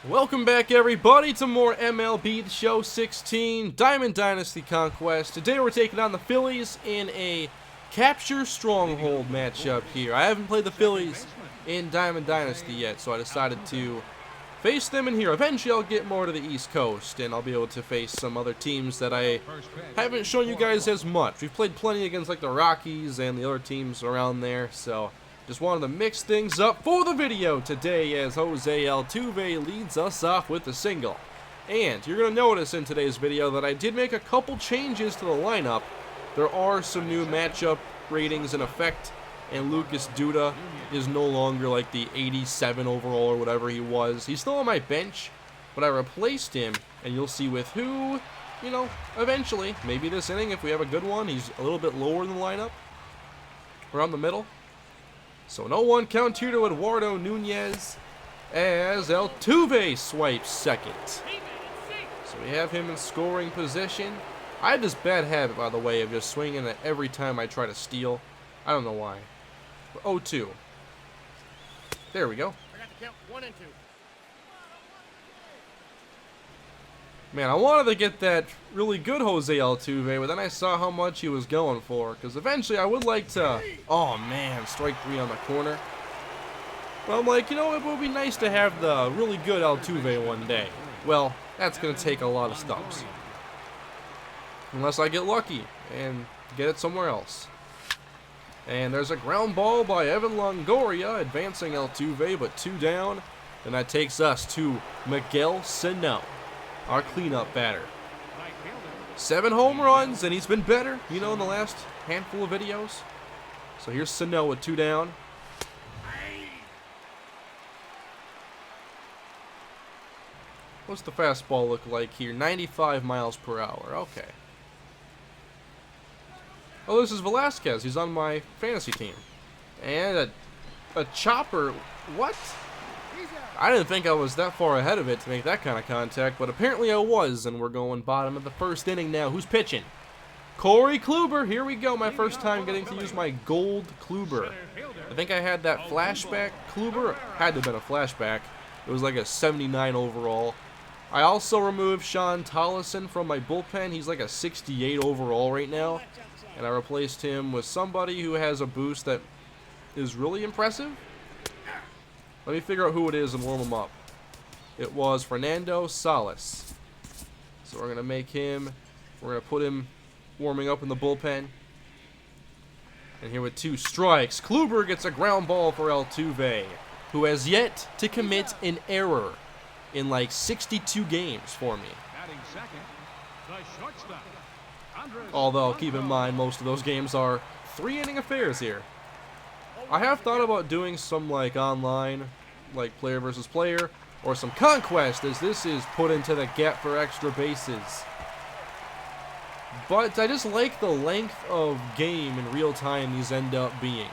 Welcome back, everybody, to more MLB The Show 16 Diamond Dynasty Conquest. Today we're taking on the Phillies in a Capture Stronghold matchup here. I haven't played the Phillies in Diamond Dynasty yet, so I decided to face them in here. Eventually I'll get more to the East Coast, and I'll be able to face some other teams that I haven't shown you guys as much. We've played plenty against like the Rockies and the other teams around there, so just wanted to mix things up for the video today as Jose Altuve leads us off with a single. And you're going to notice in today's video that I did make a couple changes to the lineup. There are some new matchup ratings in effect, and Lucas Duda is no longer like the 87 overall or whatever he was. He's still on my bench, but I replaced him, and you'll see with who, eventually, maybe this inning if we have a good one. He's a little bit lower in the lineup, around the middle. So no one count here to Eduardo Nunez as Altuve swipes second. So we have him in scoring position. I have this bad habit, by the way, of just swinging it every time I try to steal. I don't know why. But 0-2. There we go. I got to count 1 and 2. Man, I wanted to get that really good Jose Altuve, but then I saw how much he was going for. Because eventually I would like to... Oh, man, strike 3 on the corner. But I'm like, it would be nice to have the really good Altuve one day. Well, that's going to take a lot of stumps. Unless I get lucky and get it somewhere else. And there's a ground ball by Evan Longoria, advancing Altuve, but 2 down. And that takes us to Miguel Sano, our cleanup batter. 7 home runs, and he's been better, in the last handful of videos. So here's Sano with 2 down. What's the fastball look like here? 95 miles per hour. Okay. Oh, this is Velasquez. He's on my fantasy team. And a chopper. What? I didn't think I was that far ahead of it to make that kind of contact, but apparently I was, and we're going bottom of the first inning now. Who's pitching? Corey Kluber. Here we go. My first time getting to use my gold Kluber. I think I had that flashback Kluber. Had to have been a flashback. It was like a 79 overall. I also removed Sean Tollison from my bullpen. He's like a 68 overall right now. And I replaced him with somebody who has a boost that is really impressive. Let me figure out who it is and warm him up. It was Fernando Salas. So we're going to make him, we're going to put him warming up in the bullpen. And here with 2 strikes, Kluber gets a ground ball for Altuve, who has yet to commit an error in like 62 games for me. Although, keep in mind, most of those games are 3-inning affairs here. I have thought about doing some like online, like player versus player, or some conquest, as this is put into the gap for extra bases. But I just like the length of game in real time these end up being.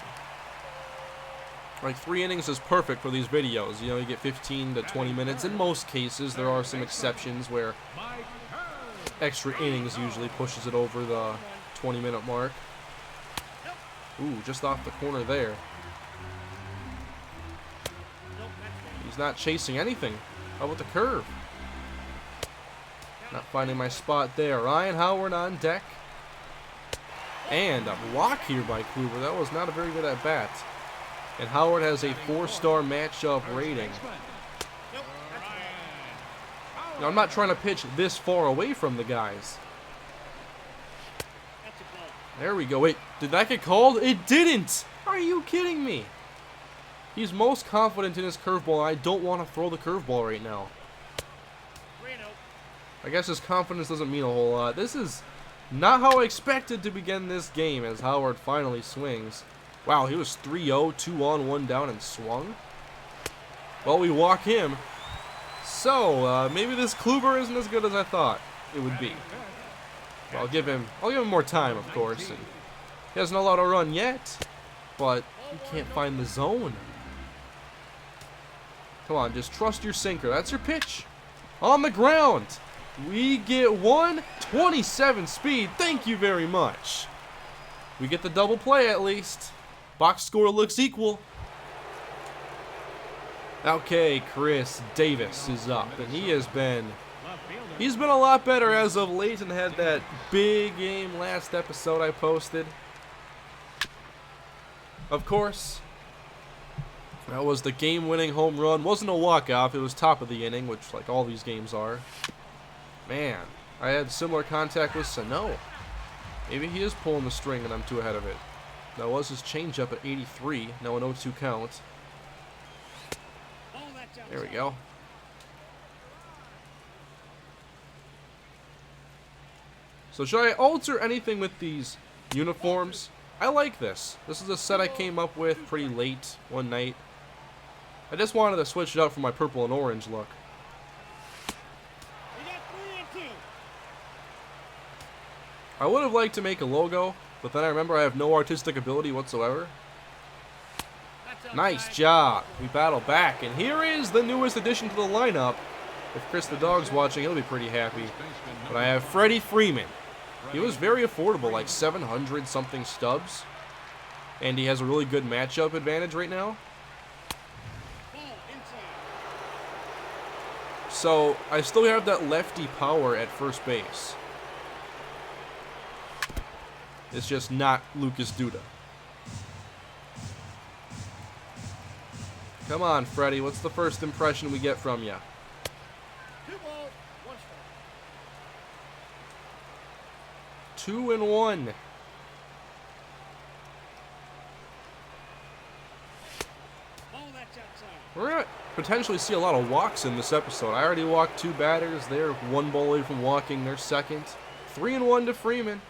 Like 3 innings is perfect for these videos. You get 15 to 20 minutes in most cases. There are some exceptions where extra innings usually pushes it over the 20-minute mark. Ooh, just off the corner there. He's not chasing anything. How about the curve? Not finding my spot there. Ryan Howard on deck. And a block here by Kluber. That was not a very good at-bat. And Howard has a 4-star matchup rating. Now, I'm not trying to pitch this far away from the guys. There we go. Wait, did that get called? It didn't! Are you kidding me? He's most confident in his curveball. I don't want to throw the curveball right now. I guess his confidence doesn't mean a whole lot. This is not how I expected to begin this game as Howard finally swings. Wow, he was 3-0, 2 on, 1 down, and swung. Well, we walk him. So, maybe this Kluber isn't as good as I thought it would be. Well, I'll give him more time, of course. And he hasn't allowed a run yet, but he can't find the zone. Come on, just trust your sinker. That's your pitch. On the ground. We get 127 speed. Thank you very much. We get the double play at least. Box score looks equal. Okay, Chris Davis is up, and he's been a lot better as of late, and had that big game last episode I posted. Of course, that was the game-winning home run. Wasn't a walk-off, it was top of the inning, which like all these games are. Man, I had similar contact with Sano. Maybe he is pulling the string and I'm too ahead of it. That was his changeup at 83. Now an 0-2 count. There we go. So should I alter anything with these uniforms? I like this. This is a set I came up with pretty late one night. I just wanted to switch it up from my purple and orange look. I would have liked to make a logo, but then I remember I have no artistic ability whatsoever. Nice job. We battle back, and here is the newest addition to the lineup. If Chris the dog's watching, he'll be pretty happy. But I have Freddie Freeman. He was very affordable, like 700 something stubs. And he has a really good matchup advantage right now. So I still have that lefty power at first base. It's just not Lucas Duda. Come on, Freddie. What's the first impression we get from you? 2-1. We're going to potentially see a lot of walks in this episode. I already walked 2 batters. They're 1 ball away from walking their second. 3-1 to Freeman.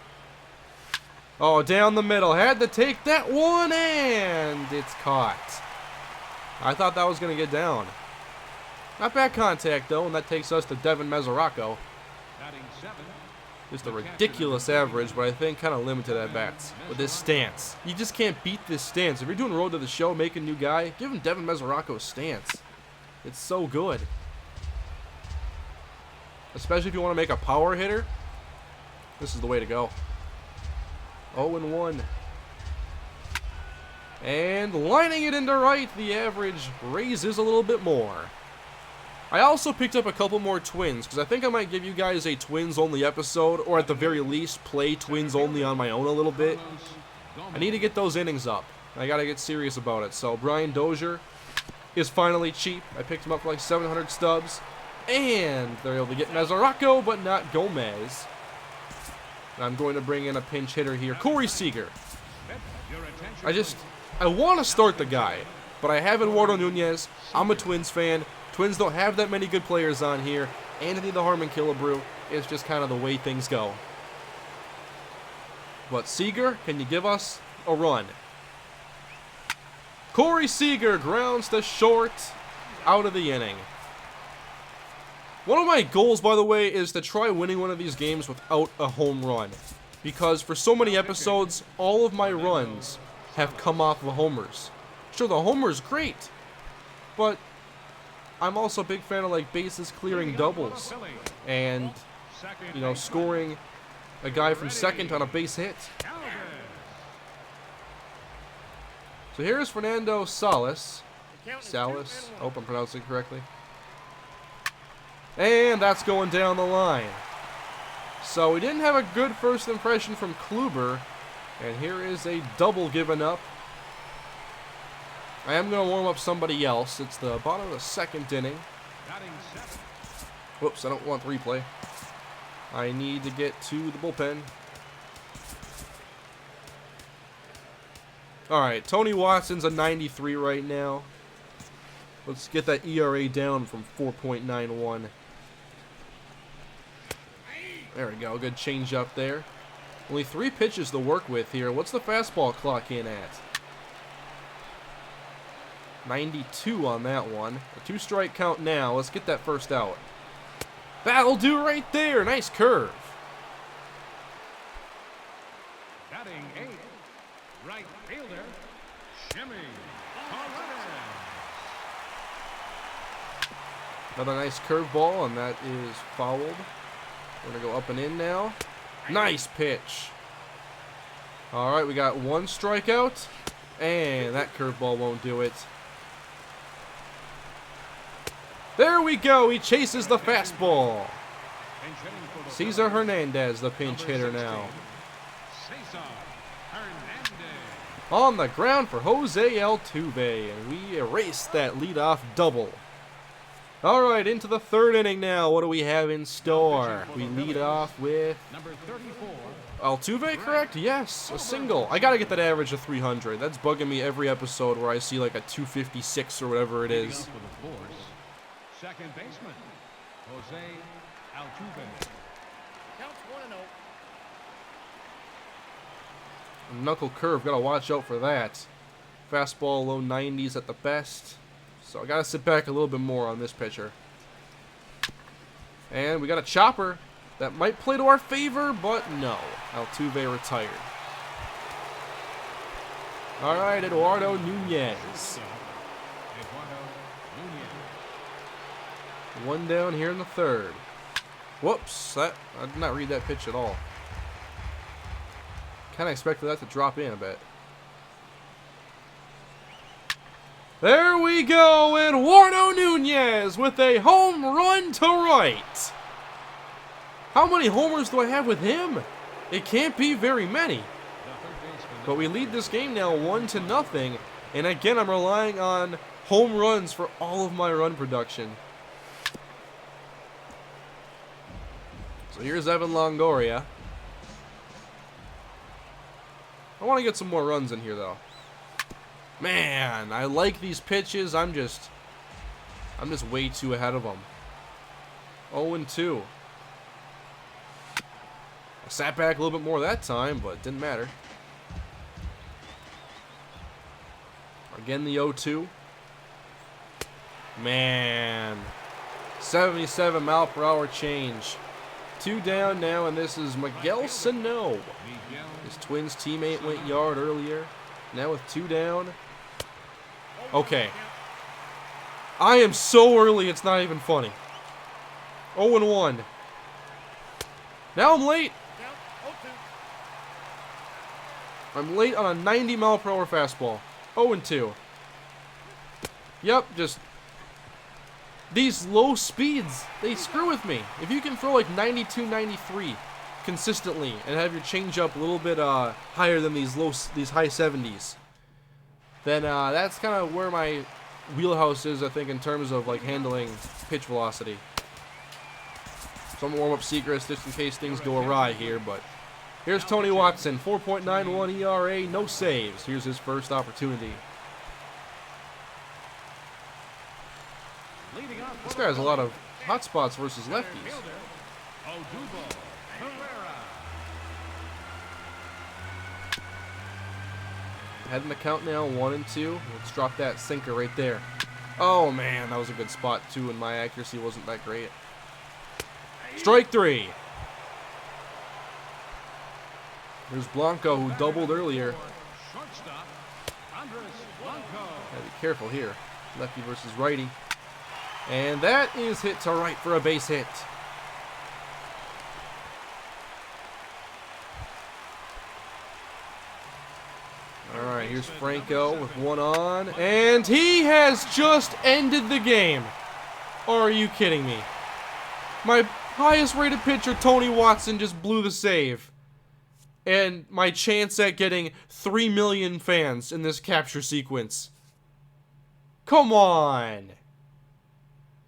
Oh, down the middle. Had to take that one, and it's caught. I thought that was going to get down. Not bad contact, though, and that takes us to Devin Mesoraco. Just a ridiculous average, but I think kind of limited at bats with this stance. You just can't beat this stance. If you're doing Road to the Show, make a new guy, give him Devin Mesoraco's stance. It's so good. Especially if you want to make a power hitter. This is the way to go. 0-1. And lining it into right, the average raises a little bit more. I also picked up a couple more twins, because I think I might give you guys a twins-only episode, or at the very least, play twins-only on my own a little bit. I need to get those innings up. I gotta get serious about it. So Brian Dozier is finally cheap. I picked him up for like 700 stubs. And they're able to get Mesoraco, but not Gomez. I'm going to bring in a pinch hitter here, Corey Seager. I want to start the guy, but I have Eduardo Nunez. I'm a Twins fan. Twins don't have that many good players on here. Anthony the Harmon Killebrew is just kind of the way things go. But Seager, can you give us a run? Corey Seager grounds to short, out of the inning. One of my goals, by the way, is to try winning one of these games without a home run. Because for so many episodes, all of my runs have come off of homers. Sure, the homer's great, but I'm also a big fan of like bases clearing doubles. And, you know, scoring a guy from second on a base hit. So here's Fernando Salas. Salas, I hope I'm pronouncing it correctly. And that's going down the line. So we didn't have a good first impression from Kluber. And here is a double given up. I am going to warm up somebody else. It's the bottom of the second inning. Whoops, I don't want the replay. I need to get to the bullpen. Alright, Tony Watson's a 93 right now. Let's get that ERA down from 4.91. There we go, good change up there. Only 3 pitches to work with here. What's the fastball clock in at? 92 on that one. A 2-strike count now. Let's get that first out. That'll do right there. Nice curve. Batting 8, right fielder, Jimmy. Another nice curveball, and that is fouled. We're going to go up and in now. Nice pitch. All right, we got 1 strikeout, and that curveball won't do it. There we go. He chases the fastball. Pinch hitting for the Cesar Phillies. Hernandez, the pinch Number hitter 16, now. Cesar Hernandez. On the ground for Jose Altuve, and we erase that leadoff double. All right, into the third inning now. What do we have in store? We lead off with Number 34. Altuve, correct? Yes, a single. I gotta get that average of 300. That's bugging me every episode where I see like a 256 or whatever it Leading is. off for the Force, second baseman, Jose Altuve. Counts 1-0. Knuckle curve, gotta watch out for that. Fastball low 90s at the best. So I gotta sit back a little bit more on this pitcher. And we got a chopper that might play to our favor, but no. Altuve retired. All right, Eduardo Nunez. Eduardo Nunez. One down here in the third. Whoops, I did not read that pitch at all. Kind of expected that to drop in a bit. There we go, Eduardo Nunez with a home run to right. How many homers do I have with him? It can't be very many. The third baseman. But we lead this game now 1-0, and again I'm relying on home runs for all of my run production. So here's Evan Longoria. I want to get some more runs in here though. Man, I like these pitches. I'm just way too ahead of them. 0-2. I sat back a little bit more that time, but it didn't matter. Again, the 0-2. Man, 77 mile per hour change. 2 down now, and this is Miguel Sano. Miguel His Twins teammate went yard earlier. Now with 2 down. Okay. I am so early, it's not even funny. 0-1. Now I'm late. Count 0-2. I'm late on a 90 mile per hour fastball. 0-2. Yep, just these low speeds, they screw with me. If you can throw like 92, 93 consistently and have your changeup a little bit higher than these high 70s, then that's kind of where my wheelhouse is, I think, in terms of like handling pitch velocity. Some warm-up secrets just in case things go awry here, but here's Tony Watson, 4.91 ERA, no saves. Here's his first opportunity. leading off for This the guy has a lot of Phillies. hot spots versus Center lefties. fielder, Odubel Herrera. Heading the count now, 1-2. Let's drop that sinker right there. Oh man, that was a good spot too, and my accuracy wasn't that great. Strike 3. There's Blanco, who doubled earlier. Shortstop, Andres Blanco. Gotta be careful here. Lefty versus righty. And that is hit to right for a base hit. Alright, here's Franco with 1 on. And he has just ended the game. Or are you kidding me? My highest rated pitcher, Tony Watson, just blew the save. And my chance at getting 3 million fans in this capture sequence. Come on.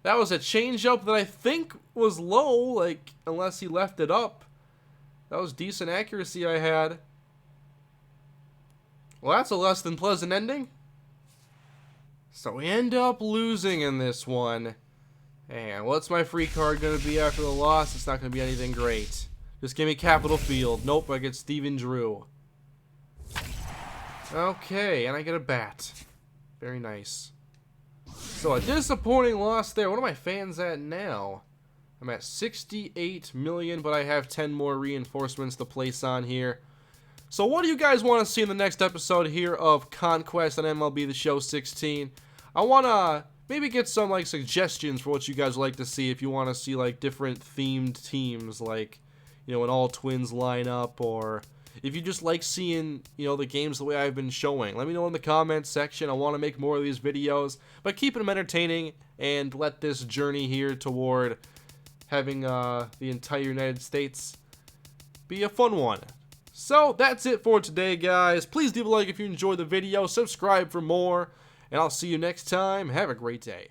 That was a changeup that I think was low, like, unless he left it up. That was decent accuracy I had. Well, that's a less than pleasant ending. So we end up losing in this one. And what's my free card going to be after the loss? It's not going to be anything great. Just give me Capitol Field. Nope, I get Steven Drew. Okay, and I get a bat. Very nice. So a disappointing loss there. What are my fans at now? I'm at 68 million, but I have 10 more reinforcements to place on here. So what do you guys want to see in the next episode here of Conquest on MLB The Show 16? I want to maybe get some like suggestions for what you guys would like to see if you want to see like different themed teams, like, you know, an all Twins lineup, or if you just like seeing, the games the way I've been showing. Let me know in the comments section. I want to make more of these videos, but keep them entertaining and let this journey here toward having the entire United States be a fun one. So that's it for today, guys. Please leave a like if you enjoyed the video, subscribe for more, and I'll see you next time. Have a great day.